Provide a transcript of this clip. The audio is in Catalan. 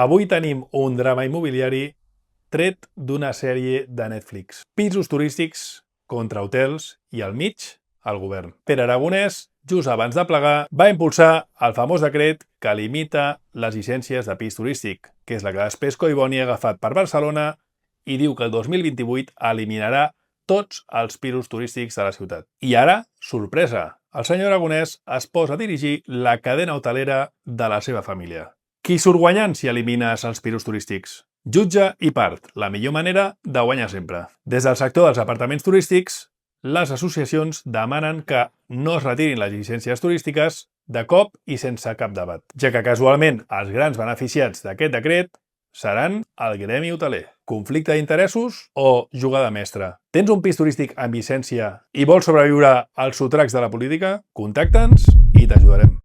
Avui tenim un drama immobiliari tret d'una sèrie de Netflix. Pisos turístics contra hotels i al mig, el govern. Pere Aragonès, just abans de plegar, va impulsar el famós decret que limita les llicències de pis turístic, que és la que després Collboni ha agafat per Barcelona i diu que el 2028 eliminarà tots els pisos turístics de la ciutat. I ara, sorpresa, el senyor Aragonès es posa a dirigir la cadena hotelera de la seva família. Qui surt guanyant si elimines els pisos turístics? Jutge i part, la millor manera de guanyar sempre. Des del sector dels apartaments turístics, les associacions demanen que no es retirin les llicències turístiques de cop i sense cap debat, ja que casualment els grans beneficiats d'aquest decret seran el gremi hoteler. Conflicte d'interessos o jugada mestra? Tens un pis turístic amb llicència i vols sobreviure als sotracs de la política? Contacta'ns i t'ajudarem.